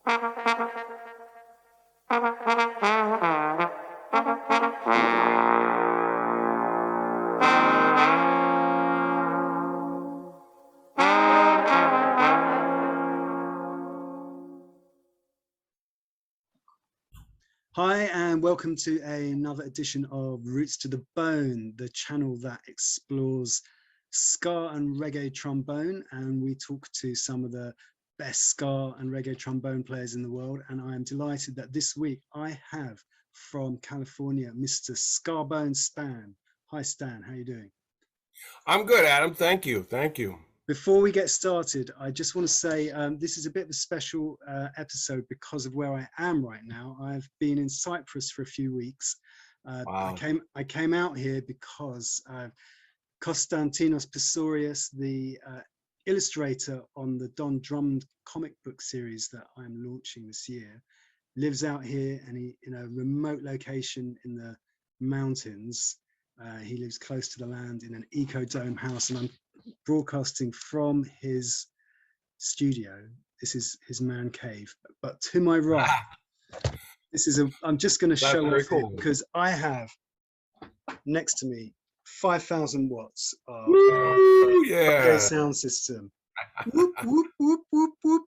Hi, and welcome to another edition of Roots to the Bone, the channel that explores ska and reggae trombone, and we talk to some of the best ska and reggae trombone players in the world. And I am delighted that this week I have from California, Mr. Skabone Stan. Hi Stan, how are you doing? I'm good, Adam. Thank you. Thank you. Before we get started, I just want to say this is a bit of a special episode because of where I am right now. I've been in Cyprus for a few weeks. Wow. I came out here because Konstantinos Pistorius, the illustrator on the Don Drummond comic book series that I'm launching this year, lives out here, and he in a remote location in the mountains. He lives close to the land in an eco-dome house, and I'm broadcasting from his studio. This is his man cave. But to my right, I'm just going to show off cool. Because I have next to me 5,000 watts of sound system. Whoop, whoop, whoop, whoop, whoop.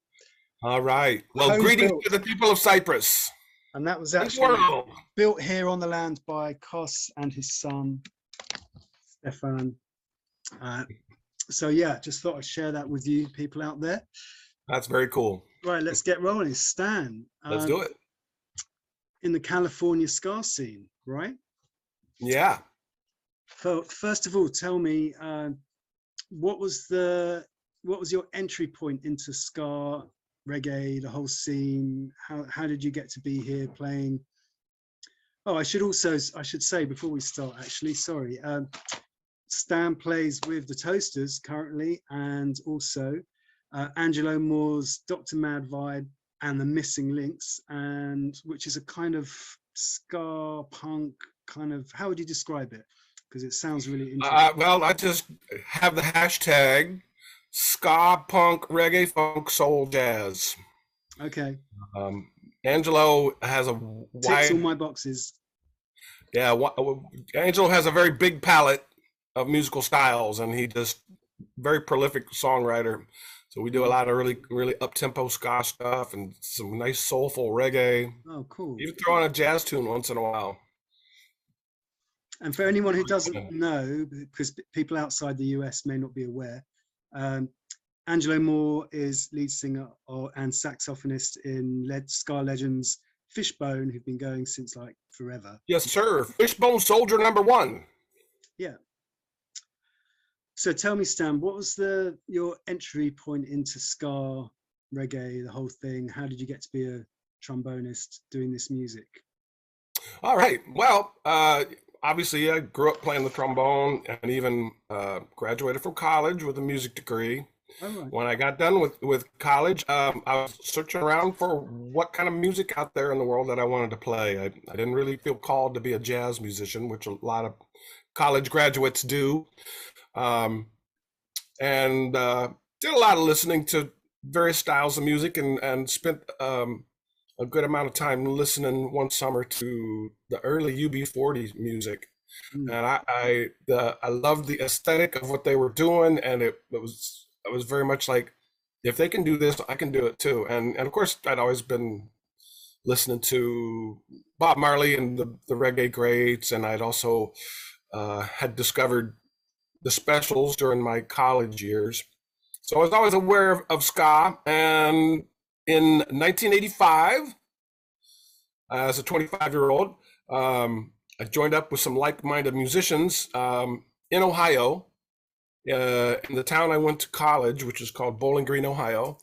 All right. Well, greetings to the people of Cyprus. And that was actually built here on the land by Kos and his son, Stefan. So yeah, just thought I'd share that with you people out there. That's very cool. Right, let's get rolling. Stan. Let's do it. In the California ska scene, right? Yeah. So first of all, tell me, what was your entry point into ska, reggae, the whole scene? How did you get to be here playing? Oh, I should say before we start, actually, sorry. Stan plays with the Toasters currently, and also Angelo Moore's Dr. Mad Vibe and the Missing Links, and which is a kind of ska punk kind of, how would you describe it? Because it sounds really interesting. Well, I just have the hashtag ska punk reggae funk soul jazz. Okay. Angelo has a wide, ticks all my boxes. Yeah, Angelo has a very big palette of musical styles, and he just very prolific songwriter. So we do a lot of really up-tempo ska stuff and some nice soulful reggae. Oh, cool. Even throw on a jazz tune once in a while. And for anyone who doesn't know, because people outside the US may not be aware, Angelo Moore is lead singer and saxophonist in ska legends Fishbone, who've been going since like forever. Yes, sir. Fishbone Soldier #1. Yeah. So tell me, Stan, what was your entry point into ska, reggae, the whole thing? How did you get to be a trombonist doing this music? All right. Well, obviously, I grew up playing the trombone and even graduated from college with a music degree. Oh, right. When I got done with college, I was searching around for what kind of music out there in the world that I wanted to play. I didn't really feel called to be a jazz musician, which a lot of college graduates do. And did a lot of listening to various styles of music, and spent a good amount of time listening one summer to the early UB40 music. And I loved the aesthetic of what they were doing, and it was very much like, if they can do this, I can do it too. And of course, I'd always been listening to Bob Marley and the reggae greats, and I'd also had discovered the Specials during my college years. So I was always aware of ska. And in 1985, as a 25-year-old, I joined up with some like-minded musicians in Ohio, in the town I went to college, which is called Bowling Green, Ohio.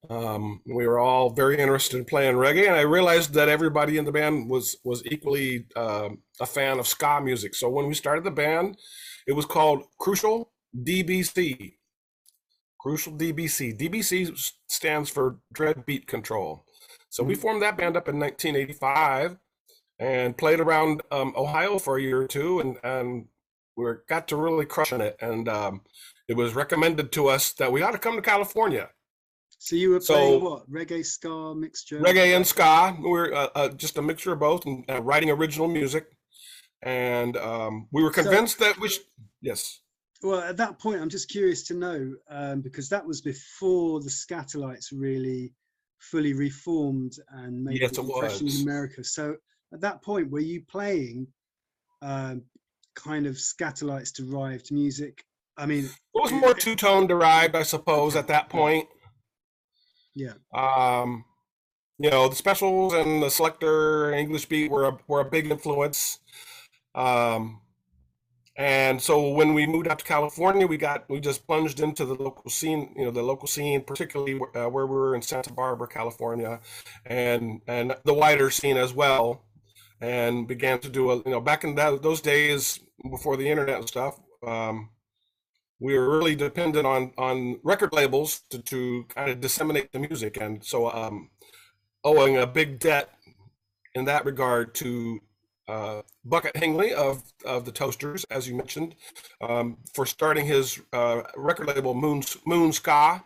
We were all very interested in playing reggae, and I realized that everybody in the band was equally a fan of ska music. So when we started the band, it was called Crucial DBC. Crucial DBC. DBC stands for Dread Beat Control. So we formed that band up in 1985 and played around Ohio for a year or two, and we got to really crushing it. And it was recommended to us that we ought to come to California. So you were playing So what? Reggae, ska mixture? reggae and ska, we're just a mixture of both, and writing original music. And we were So, convinced that we should, yes. well, at that point, I'm just curious to know, because that was before the Skatalites really fully reformed and made a Yes, big it impression in was. America. So at that point, were you playing um, kind of Skatalites derived music? I mean, It was more two-tone derived, I suppose, okay, at that yeah, point. yeah. Um, the specials and the Selector English beat were a big influence. Um, and so when we moved out to California, we just plunged into the local scene, particularly where we were in Santa Barbara, California, and the wider scene as well, and began to do back in those days before the internet and stuff. We were really dependent on record labels to kind of disseminate the music, and so owing a big debt in that regard to Bucket Hingley of the Toasters, as you mentioned, for starting his record label Moon Ska,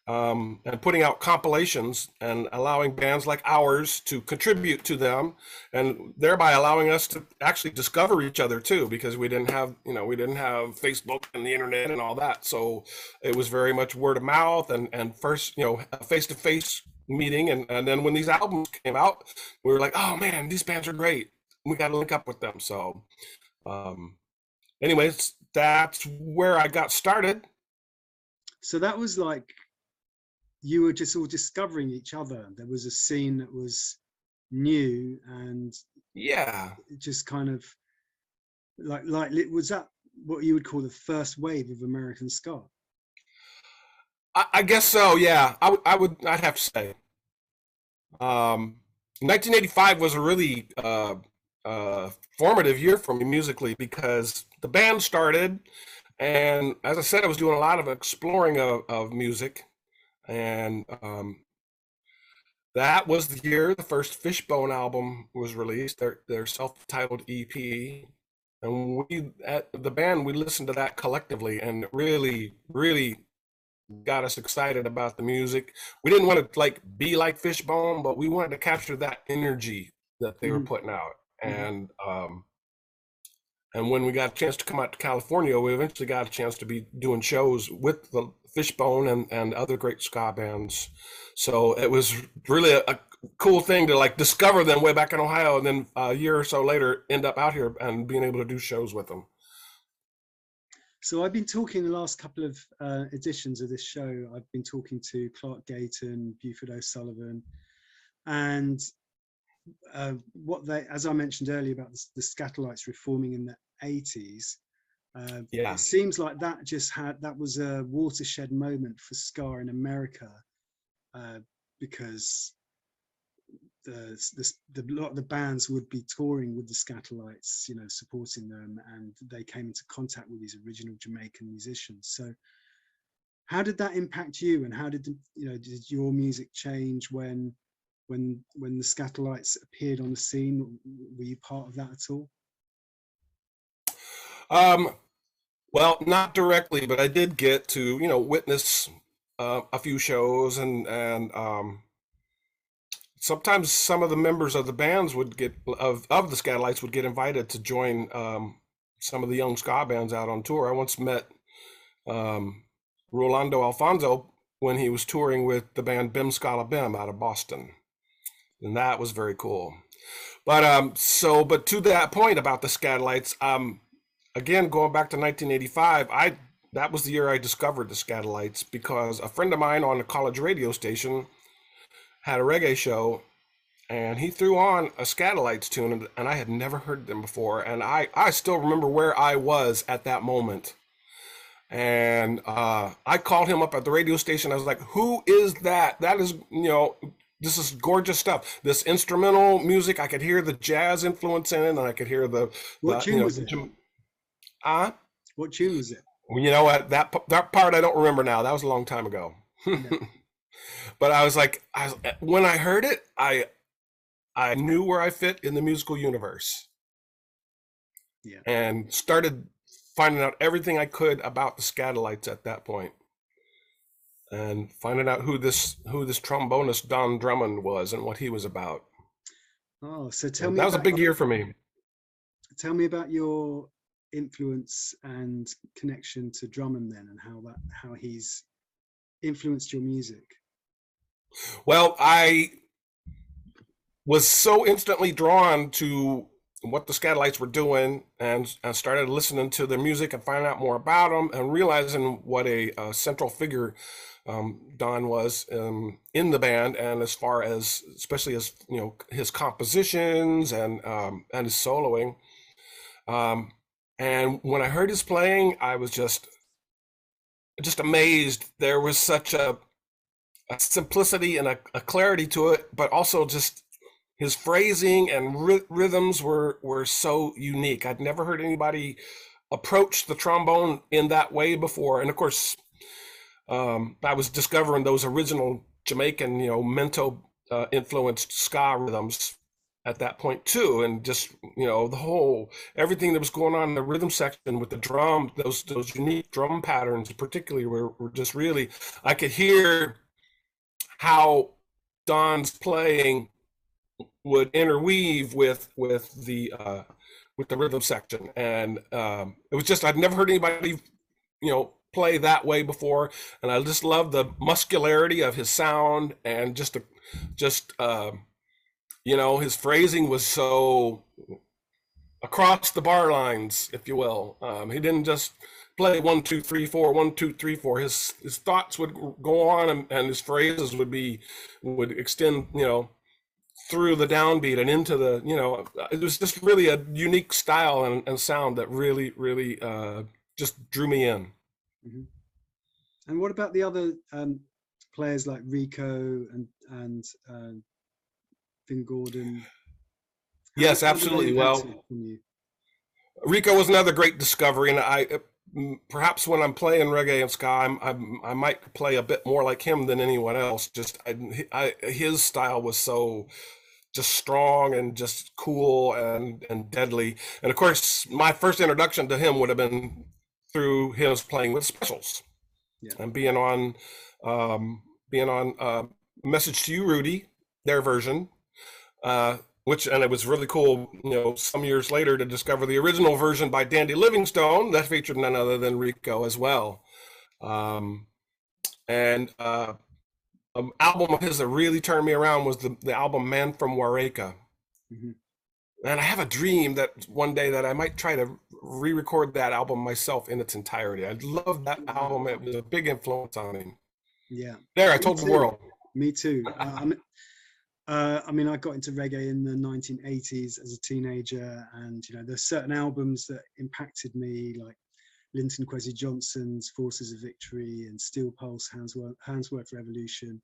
and putting out compilations and allowing bands like ours to contribute to them, and thereby allowing us to actually discover each other too, because we didn't have Facebook and the internet and all that. So it was very much word of mouth and first, a face-to-face meeting. And then when these albums came out, we were like, oh man, these bands are great. We got to link up with them. So anyways, that's where I got started. So that was like you were just all discovering each other. There was a scene that was new and Yeah. just kind of like was that what you would call the first wave of American ska? I guess so. Yeah, I'd have to say. 1985 was a really formative year for me musically, because the band started, and as I said, I was doing a lot of exploring of music, and that was the year the first Fishbone album was released, their self-titled EP. And we at the band, we listened to that collectively, and really, really got us excited about the music. We didn't want to be like Fishbone, but we wanted to capture that energy that they were Mm-hmm. putting out. Mm-hmm. And when we got a chance to come out to California, we eventually got a chance to be doing shows with the Fishbone and other great ska bands. So it was really a cool thing to discover them way back in Ohio, and then a year or so later end up out here and being able to do shows with them. So I've been talking the last couple of editions of this show. I've been talking to Clark Gayton, Buford O'Sullivan, and what they, as I mentioned earlier about the Skatalites reforming in the 80s, Yeah. it seems like that was a watershed moment for ska in America, because a lot of the bands would be touring with the Skatalites, supporting them, and they came into contact with these original Jamaican musicians. So how did that impact you, and how did did your music change when the Skatalites appeared on the scene? Were you part of that at all? Well, not directly, but I did get to witness a few shows, and sometimes some of the members of the bands would get of the Skatalites would get invited to join some of the young ska bands out on tour. I once met Rolando Alfonso when he was touring with the band Bim Scala Bim out of Boston, and that was very cool. But but to that point about the Skatalites, again, going back to 1985, that was the year I discovered the Skatalites, because a friend of mine on a college radio station had a reggae show, and he threw on a Skatalites tune, and I had never heard them before, and I still remember where I was at that moment. And I called him up at the radio station. I was like, who is that? That is, this is gorgeous stuff. This instrumental music, I could hear the jazz influence in it, and I could hear What tune was it? What tune was it? Well, you know what? That part I don't remember now. That was a long time ago. Yeah. But when I heard it, I knew where I fit in the musical universe. Yeah. And started finding out everything I could about the Skatalites at that point. and finding out who this trombonist Don Drummond was and what he was about. Oh, so That was a big year for me. Tell me about your influence and connection to Drummond then, and how he's influenced your music. Well, I was so instantly drawn to what the Skatalites were doing, and I started listening to their music and finding out more about them, and realizing what a central figure Don was in the band, and as far as, especially as, you know, his compositions and his soloing. And when I heard his playing, I was just amazed. There was such a simplicity and a clarity to it, but also just his phrasing and rhythms were so unique. I'd never heard anybody approach the trombone in that way before. And of course, I was discovering those original Jamaican, you know, mento influenced ska rhythms at that point too, and just, you know, everything that was going on in the rhythm section with the drum, those unique drum patterns particularly were just really, I could hear how Don's playing would interweave with the rhythm section, and it was just, I'd never heard anybody, you know, play that way before, and I just loved the muscularity of his sound, and just you know, his phrasing was so across the bar lines, if you will. He didn't just play 1 2 3 4 1 2 3 4. His thoughts would go on, and his phrases would extend, you know, through the downbeat and into the, you know, it was just really a unique style and sound that really just drew me in. Mm-hmm. And what about the other players like Rico and Vin Gordon? Yes, absolutely. Well, Rico was another great discovery, and I perhaps when I'm playing reggae and ska, I might play a bit more like him than anyone else. Just his style was so just strong and just cool and deadly. And of course, my first introduction to him would have been through him playing with Specials, yeah, and being on Message to You, Rudy, their version. And it was really cool, you know, some years later to discover the original version by Dandy Livingstone that featured none other than Rico as well. An album of his that really turned me around was the album Man From Wareika. Mm-hmm. And I have a dream that one day that I might try to re-record that album myself in its entirety. I love that album. It was a big influence on me. Yeah. There, I told the world. Me too. I mean, I got into reggae in the 1980s as a teenager, and, you know, there's certain albums that impacted me, like Linton Kwesi Johnson's Forces of Victory and Steel Pulse, Handsworth Revolution.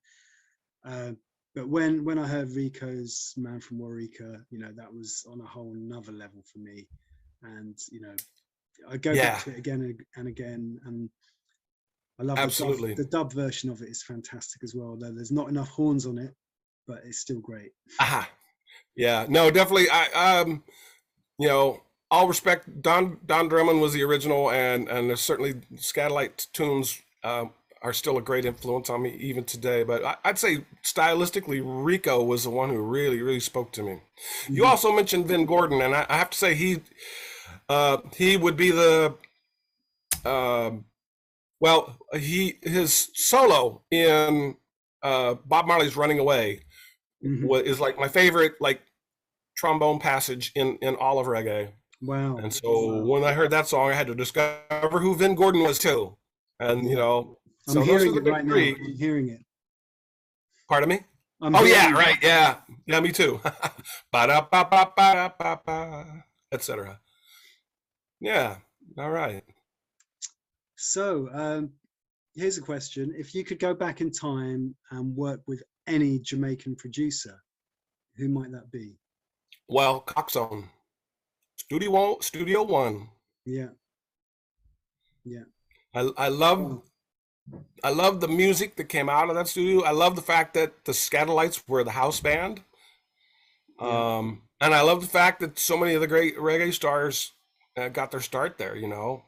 But when I heard Rico's Man From Wareika, you know, that was on a whole nother level for me. And, you know, I go back to it again and again, and I love the dub version of it is fantastic as well, though there's not enough horns on it, but it's still great. Yeah, no, definitely. You know, all respect, Don Drummond was the original, and there's certainly Skatalite tunes are still a great influence on me even today. But I'd say stylistically, Rico was the one who really spoke to me. Mm-hmm. You also mentioned Vin Gordon, and I have to say he would be the his solo in Bob Marley's Running Away. Mm-hmm. Is like my favorite, like, trombone passage in all of reggae. Wow. And so when I heard that song, I had to discover who Vin Gordon was too. And, you know, I'm hearing it right now. I'm hearing it. Pardon me? Right. Yeah, me too. Ba-da-ba-ba-ba-ba-ba, etc. Yeah. All right. So here's a question. If you could go back in time and work with any Jamaican producer, who might that be? Well, Coxzone, Studio One. Yeah. I love the music that came out of that studio. I love the fact that the Skatalites were the house band. Yeah. And I love the fact that so many of the great reggae stars got their start there. You know,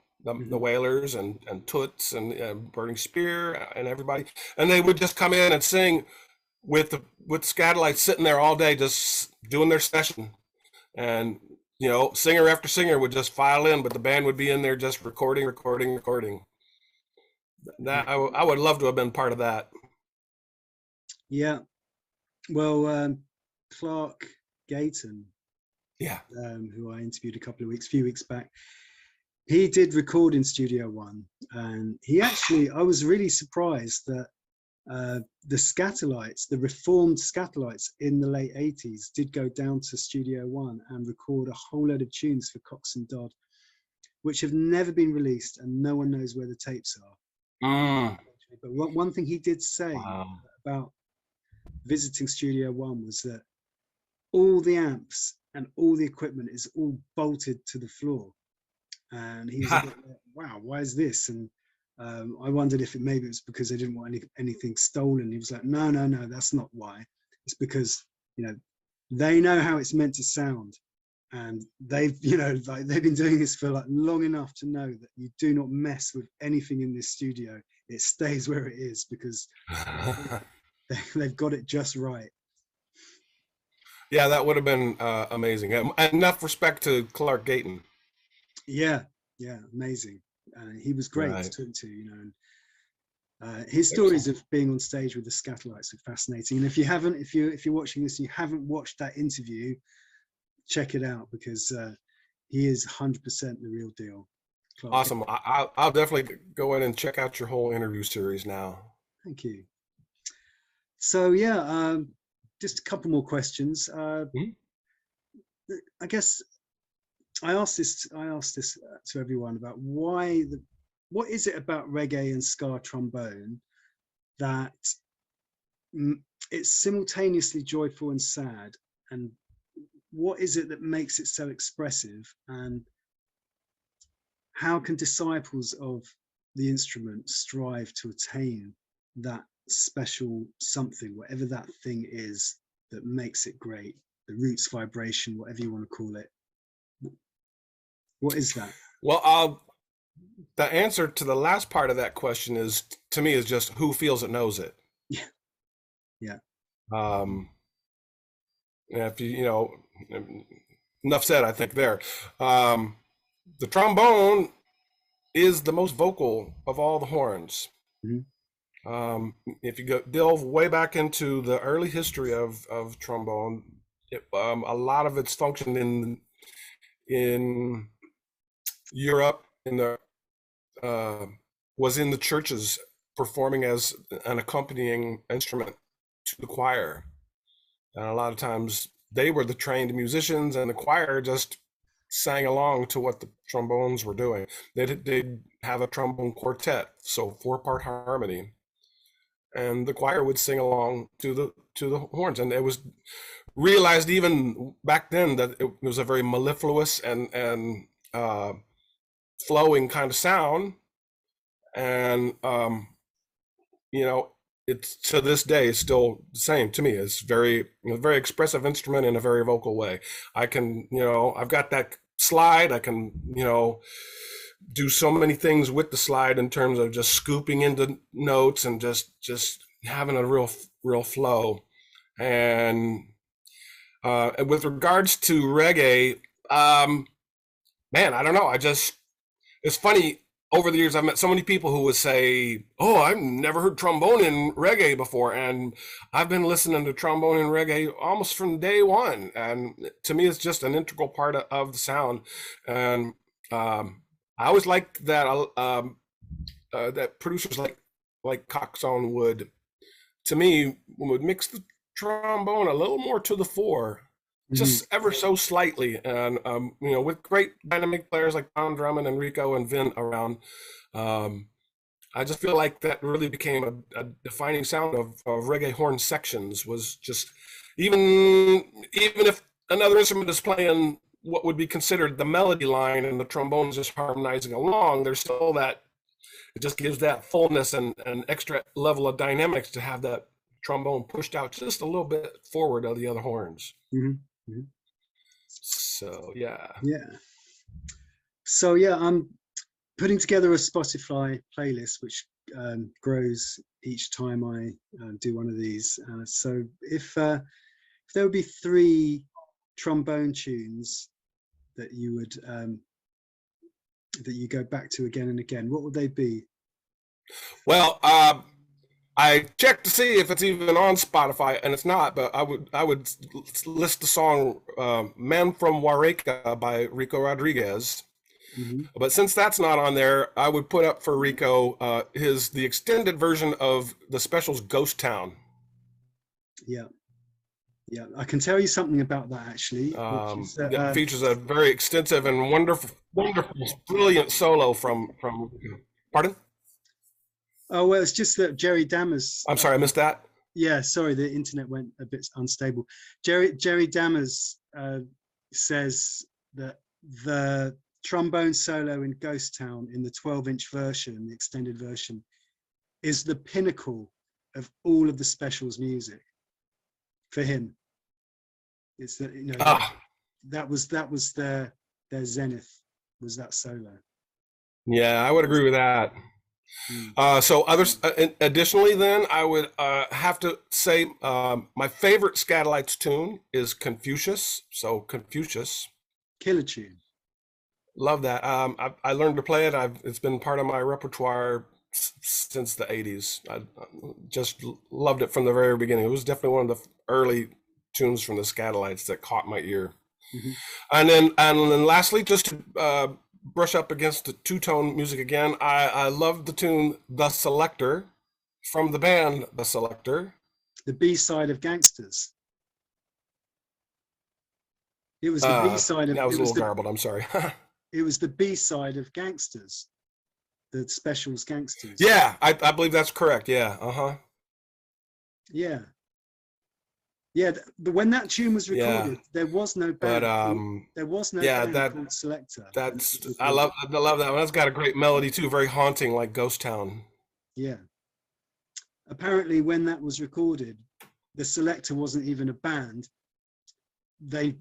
the Wailers and Toots and Burning Spear and everybody, and they would just come in and sing with Skatalites sitting there all day just doing their session, and singer after singer would just file in, but the band would be in there just recording. That I would love to have been part of that. Yeah, well, Clark Gayton, who I interviewed a few weeks back, he did record in Studio One, and he actually, I was really surprised that the Skatalites, the reformed Skatalites in the late 80s, did go down to Studio One and record a whole load of tunes for Cox and Dodd, which have never been released, and no one knows where the tapes are. But one thing he did say about visiting Studio One was that all the amps and all the equipment is all bolted to the floor, and he was a bit like, wow, why is this? And I wondered if maybe it was because they didn't want anything stolen. He was like, no, that's not why. It's because they know how it's meant to sound, and they've they've been doing this for long enough to know that you do not mess with anything in this studio. It stays where it is because they've got it just right. Yeah, that would have been amazing. Enough respect to Clark Gayton. Yeah, amazing. He was great to talk to, his stories of being on stage with the Skatalites are fascinating. And if you're watching this and you haven't watched that interview, check it out, because he is 100% the real deal. Clark. Awesome. I'll definitely go in and check out your whole interview series now. Thank you. So yeah, just a couple more questions. I guess I asked this to everyone about what is it about reggae and ska trombone that it's simultaneously joyful and sad, and what is it that makes it so expressive, and how can disciples of the instrument strive to attain that special something, whatever that thing is that makes it great, the roots vibration, whatever you want to call it? What is that? Well, the answer to the last part of that question is, to me, is just who feels it knows it. Yeah. If enough said, I think there. The trombone is the most vocal of all the horns. If you delve way back into the early history of trombone, a lot of its function in Europe was in the churches, performing as an accompanying instrument to the choir. And a lot of times they were the trained musicians, and the choir just sang along to what the trombones were doing. They'd have a trombone quartet, so 4-part harmony, and the choir would sing along to the horns. And it was realized even back then that it was a very mellifluous and flowing kind of sound, and it's, to this day, it's still the same to me. It's very expressive instrument in a very vocal way. I can, I've got that slide. I can, do so many things with the slide in terms of just scooping into notes and just having a real flow. And with regards to reggae, man, I don't know. It's funny. Over the years, I've met so many people who would say, "Oh, I've never heard trombone in reggae before," and I've been listening to trombone in reggae almost from day one. And to me, it's just an integral part of the sound. And I always like that that producers like Coxon would mix the trombone a little more to the fore. Just ever so slightly, and with great dynamic players like Don Drummond and Rico and Vin around, I just feel like that really became a defining sound of reggae horn sections. Was just even if another instrument is playing what would be considered the melody line and the trombone is just harmonizing along, there's still that, it just gives that fullness and an extra level of dynamics to have that trombone pushed out just a little bit forward of the other horns. So yeah. So yeah, putting together a Spotify playlist, which grows each time I do one of these. So if there would be 3 trombone tunes that you would that you go back to again and again, what would they be? Well, I checked to see if it's even on Spotify, and it's not. But I would list the song "Man from Wareika" by Rico Rodriguez. Mm-hmm. But since that's not on there, I would put up for Rico the extended version of the specials "Ghost Town." Yeah, yeah, I can tell you something about that actually. Which is, It features a very extensive and wonderful, brilliant solo from. Pardon? Oh well, it's just that Jerry Dammers. I'm sorry, I missed that. Yeah, sorry, the internet went a bit unstable. Jerry Dammers says that the trombone solo in Ghost Town in the 12-inch version, the extended version, is the pinnacle of all of the specials music for him. It's that, you know, that was their zenith, was that solo. Yeah, I would agree with that. So others, additionally, then I would have to say my favorite Skatalites tune is Confucious. So Confucious, killer tune. Love that. I learned to play it. It's been part of my repertoire since the 80s. I just loved it from the very beginning. It was definitely one of the early tunes from the Skatalites that caught my ear. Mm-hmm. And then lastly, just to brush up against the two-tone music again, I love the tune "The Selector" from the band The Selector. The B-side of Gangsters. It was the B-side of. That was a little garbled. I'm sorry. It was the B-side of Gangsters, the specials Gangsters. Yeah, I believe that's correct. Yeah. Yeah. Yeah. When that tune was recorded, there was no band. But, there was no band called Selector. I love that one. That's got a great melody too, very haunting, like Ghost Town. Yeah. Apparently, when that was recorded, the Selector wasn't even a band. They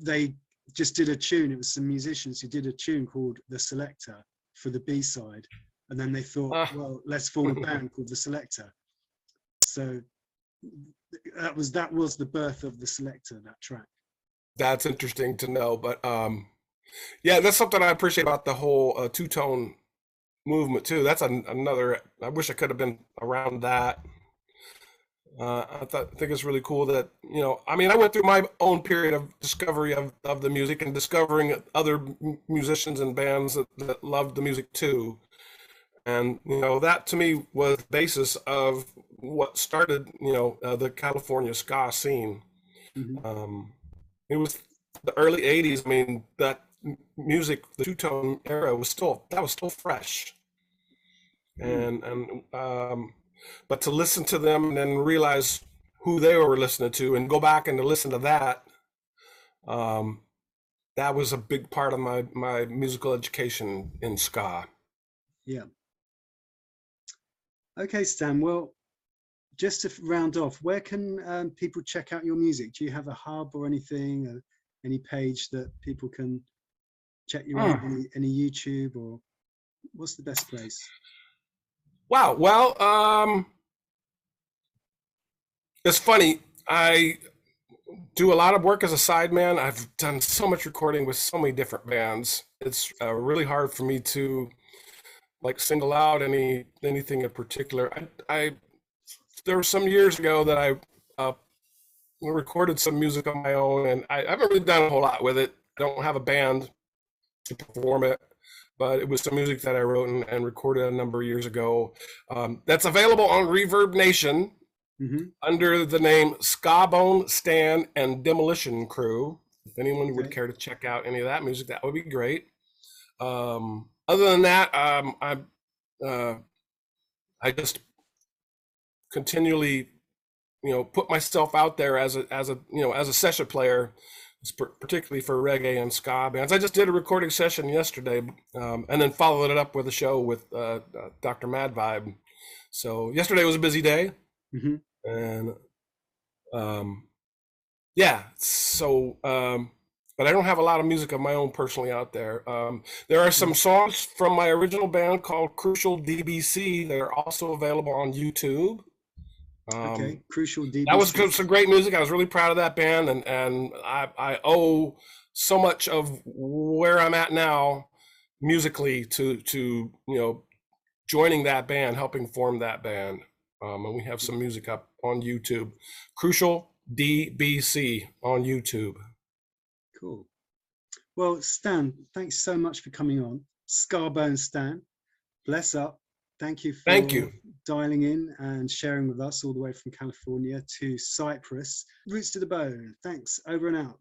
just did a tune. It was some musicians who did a tune called The Selector for the B-side, and then they thought, well, let's form a band called The Selector. So that was the birth of The Selector, that track. That's interesting to know, but yeah, that's something I appreciate about the whole two-tone movement too. That's another. I wish I could have been around that. I think it's really cool that, you know, I mean, I went through my own period of discovery of the music and discovering other musicians and bands that loved the music too. And, you know, that to me was the basis of what started, you know, the California ska scene. Mm-hmm. It was the early 80s. I mean, that music, the two-tone era was still fresh. And but to listen to them and then realize who they were listening to and go back and to listen to that, that was a big part of my musical education in ska. Yeah. Okay, Stan. Well, just to round off, where can people check out your music? Do you have a hub or anything, any page that people can check you out, any YouTube, or what's the best place? Wow. Well, it's funny. I do a lot of work as a sideman. I've done so much recording with so many different bands. It's really hard for me to like single out anything in particular. There were some years ago that I recorded some music on my own, and I haven't really done a whole lot with it. I don't have a band to perform it, but it was some music that I wrote and recorded a number of years ago. That's available on Reverb Nation under the name Skabone Stan and Demolition Crew. If anyone would care to check out any of that music, that would be great. Other than that, I just continually, you know, put myself out there as a session player, particularly for reggae and ska bands. I just did a recording session yesterday, and then followed it up with a show with Dr. Mad Vibe. So yesterday was a busy day, and yeah. So but I don't have a lot of music of my own personally out there. There are some songs from my original band called Crucial DBC that are also available on YouTube. Okay, Crucial That was DBC. some great music. I was really proud of that band, and I owe so much of where I'm at now musically to joining that band, helping form that band. And we have some music up on YouTube. Crucial DBC on YouTube. Cool. Well, Stan, thanks so much for coming on. Skabone Stan, bless up. Thank you Thank for you. dialing in and sharing with us all the way from California to Cyprus. Roots to the bone. Thanks. Over and out.